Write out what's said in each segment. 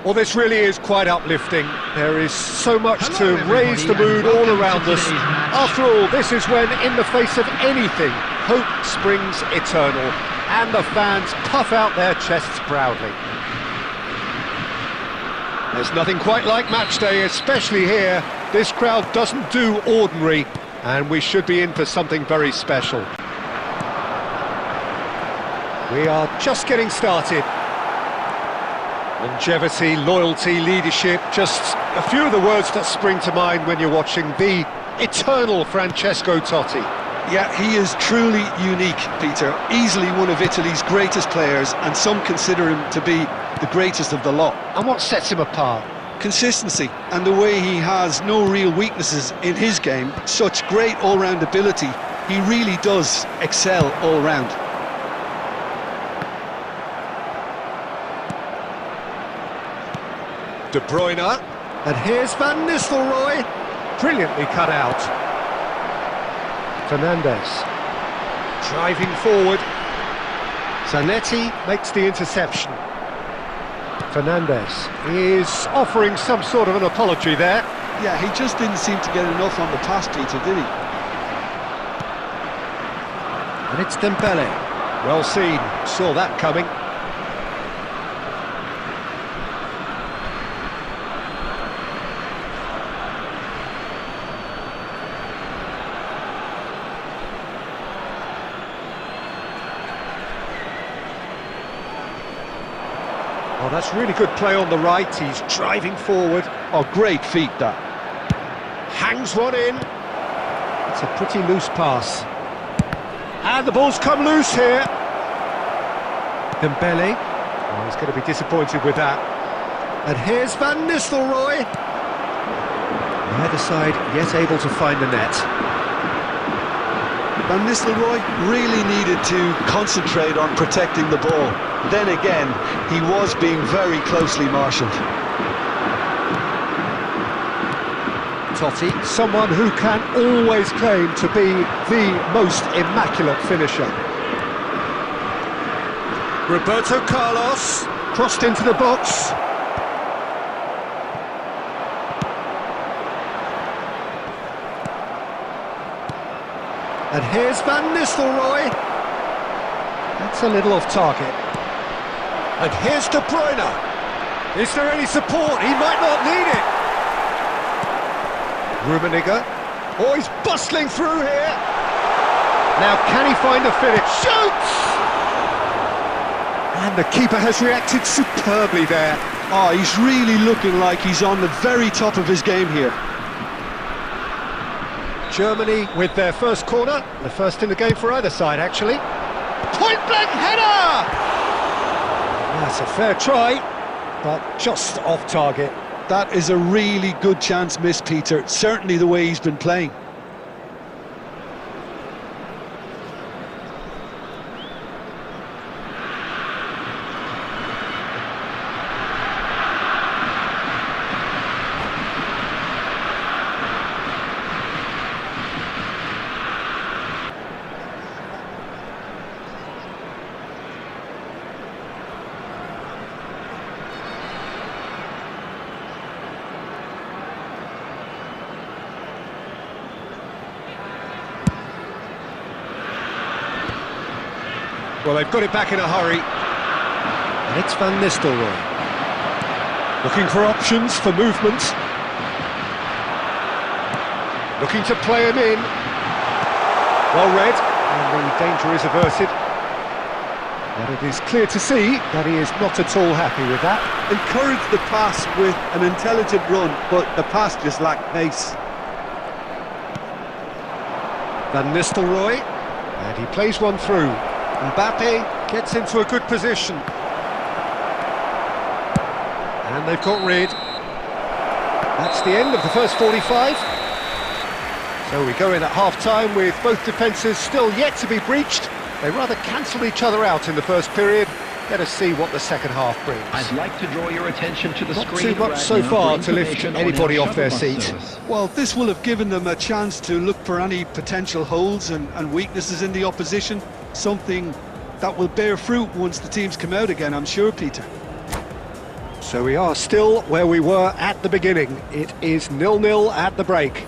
Well, this really is quite uplifting. There is so much to raise the mood all around us. After all, this is when, in the face of anything, hope springs eternal, and the fans puff out their chests proudly. There's nothing quite like match day, especially here. This crowd doesn't do ordinary, and we should be in for something very special. We are just getting started. Longevity, loyalty, leadership, just a few of the words that spring to mind when you're watching the eternal Francesco Totti. Yeah, he is truly unique, Peter. Easily one of Italy's greatest players, and some consider him to be the greatest of the lot. And what sets him apart? Consistency, and the way he has no real weaknesses in his game. Such great all-round ability. He really does excel all round. De Bruyne, and here's Van Nistelrooy, brilliantly cut out. Fernandes, driving forward. Zanetti makes the interception. Fernandes is offering some sort of an apology there. Yeah, he just didn't seem to get enough on the pass, Peter, did he? And it's Dembele. Well seen, saw that coming. Oh, that's really good play on the right. He's driving forward. Oh, great feet, that. Hangs one in. It's a pretty loose pass. And the ball's come loose here. Dembele. Oh, he's going to be disappointed with that. And here's Van Nistelrooy. Neither side yet able to find the net. Van Nistelrooy really needed to concentrate on protecting the ball. Then again, he was being very closely marshalled. Totti, someone who can always claim to be the most immaculate finisher. Roberto Carlos, crossed into the box. And here's Van Nistelrooy. That's a little off target. And here's De Bruyne. Is there any support? He might not need it. Rummenigge. Oh, he's bustling through here. Now, can he find a finish? Shoots! And the keeper has reacted superbly there. Oh, he's really looking like he's on the very top of his game here. Germany with their first corner. The first in the game for either side, actually. Point-blank header! That's a fair try, but just off target. That is a really good chance missed, Peter. Certainly the way he's been playing. Well, they've got it back in a hurry. And it's Van Nistelrooy. Looking for options, for movement. Looking to play him in. Well read, and the danger is averted. But it is clear to see that he is not at all happy with that. Encouraged the pass with an intelligent run, but the pass just lacked pace. Van Nistelrooy, and he plays one through. Mbappe gets into a good position. And they've got rid. That's the end of the first 45. So we go in at half-time with both defences still yet to be breached. They rather cancelled each other out in the first period. Let us see what the second half brings. I'd like to draw your attention to the Not screen. too much so far to lift anybody off their seat. Well, this will have given them a chance to look for any potential holes and weaknesses in the opposition. Something that will bear fruit once the teams come out again, I'm sure, Peter. So we are still where we were at the beginning. It is 0-0 at the break.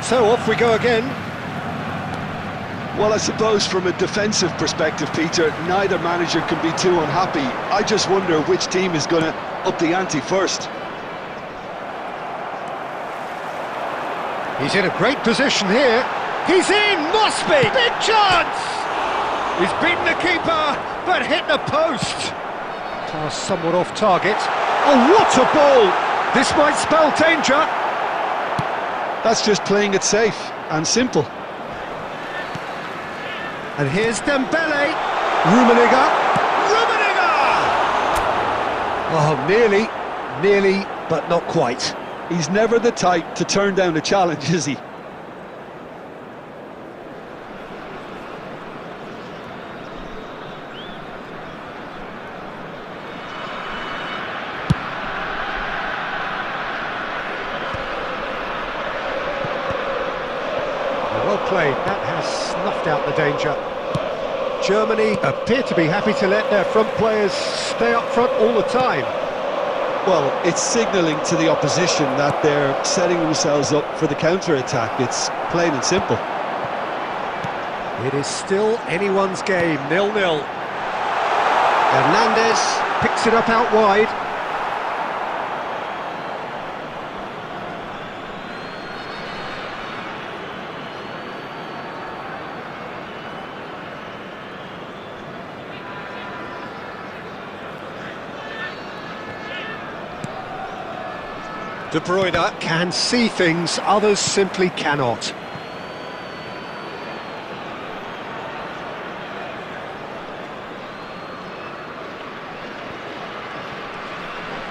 So off we go again. Well, I suppose from a defensive perspective, Peter, neither manager can be too unhappy. I just wonder which team is going to up the ante first. He's in a great position here. He's in, must be! Big chance! He's beaten the keeper, but hit the post. Pass somewhat off target. Oh, what a ball! This might spell danger. That's just playing it safe and simple. And here's Dembele. Rummenigge. Oh, nearly, but not quite. He's never the type to turn down a challenge, is he? Well played, that has snuffed out the danger. Germany appear to be happy to let their front players stay up front all the time. Well, it's signalling to the opposition that they're setting themselves up for the counter-attack. It's plain and simple. It is still anyone's game, 0-0. Hernandez picks it up out wide. De Bruyne can see things others simply cannot.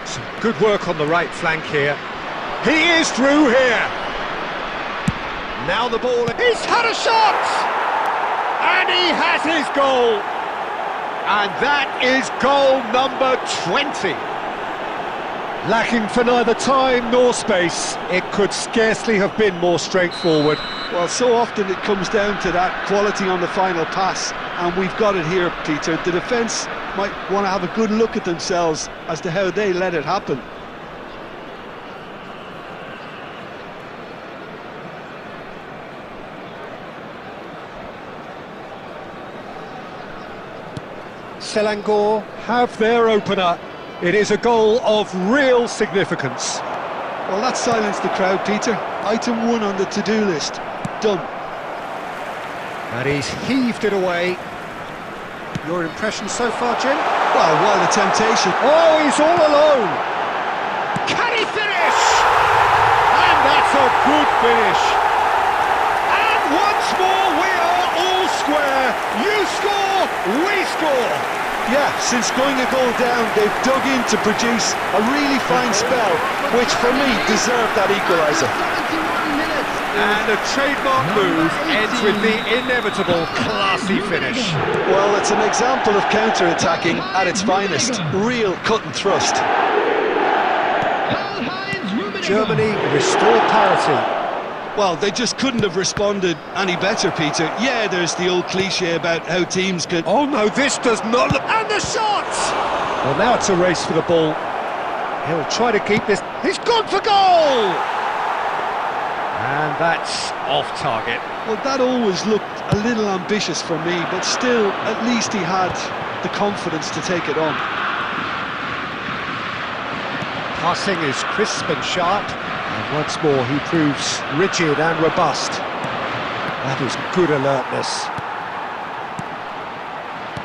Some good work on the right flank here. He is through here. Now the ball. He's had a shot! And he has his goal. And that is goal number 20. Lacking for neither time nor space, it could scarcely have been more straightforward. Well, so often it comes down to that quality on the final pass, and we've got it here, Peter. The defence might want to have a good look at themselves as to how they let it happen. Selangor have their opener. It is a goal of real significance. Well, that silenced the crowd, Peter. Item 1 on the to-do list. Done. And he's heaved it away. Your impression so far, Jim? Well, while the temptation... Oh, he's all alone! Can he finish? And that's a good finish. And once more, we are all square. You score, we score. Yeah, since going a goal down, they've dug in to produce a really fine spell, which for me deserved that equaliser. And the trademark move ends with the inevitable classy finish. Well, it's an example of counter-attacking at its finest. Real cut and thrust. Germany restore parity. Well, they just couldn't have responded any better, Peter. Yeah, there's the old cliche about how teams can... Oh no, this does not look... And the shot! Well, now it's a race for the ball. He'll try to keep this... He's gone for goal! And that's off target. Well, that always looked a little ambitious for me, but still, at least he had the confidence to take it on. Passing is crisp and sharp. And once more he proves rigid and robust. That is good alertness.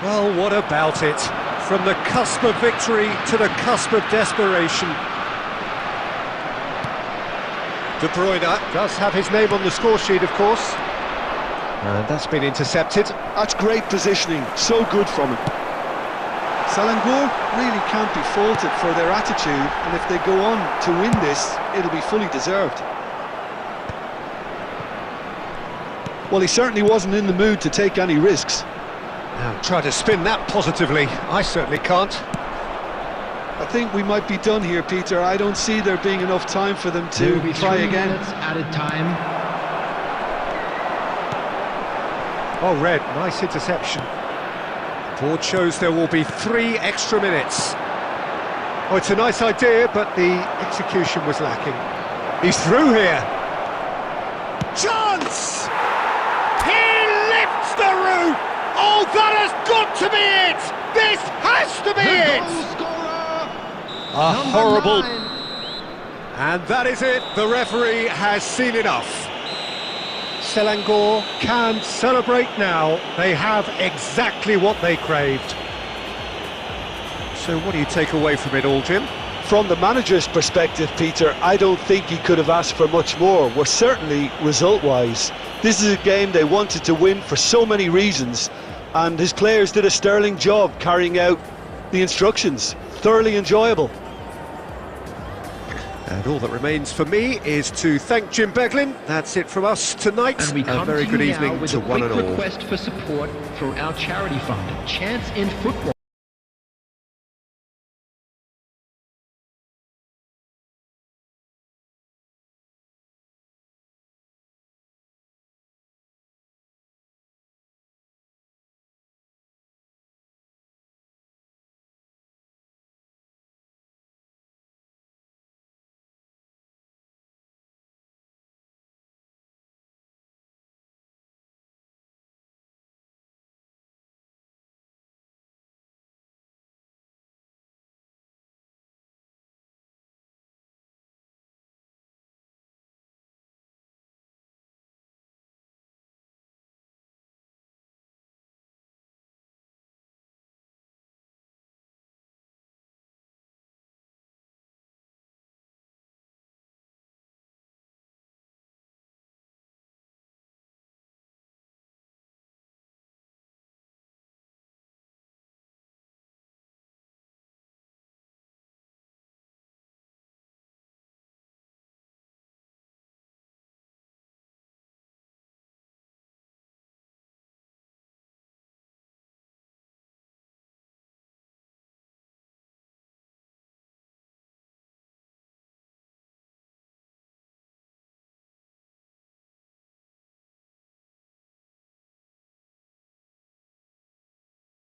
Well, what about it? From the cusp of victory to the cusp of desperation. De Bruyne does have his name on the score sheet, of course. And that's been intercepted. That's great positioning, so good from him. Selangor really can't be faulted for their attitude, and if they go on to win this, it'll be fully deserved. Well, he certainly wasn't in the mood to take any risks. Now, try to spin that positively. I certainly can't. I think we might be done here, Peter. I don't see there being enough time for them There will to be try 3 again. minutes added time. Oh, Red, nice interception. Board shows there will be 3 extra minutes. Oh, it's a nice idea, but the execution was lacking. He's through here. Chance! He lifts the roof! Oh, that has got to be it! This has to be it! A horrible... And that is it. The referee has seen enough. Selangor can celebrate now. They have exactly what they craved. So what do you take away from it all, Jim? From the manager's perspective, Peter, I don't think he could have asked for much more. Well, certainly result-wise. This is a game they wanted to win for so many reasons, and his players did a sterling job carrying out the instructions. Thoroughly enjoyable. And all that remains for me is to thank Jim Beglin. That's it from us tonight. And we A come very to good you now evening with to a one quick and all. request for support for our charity fund, Chance in Football.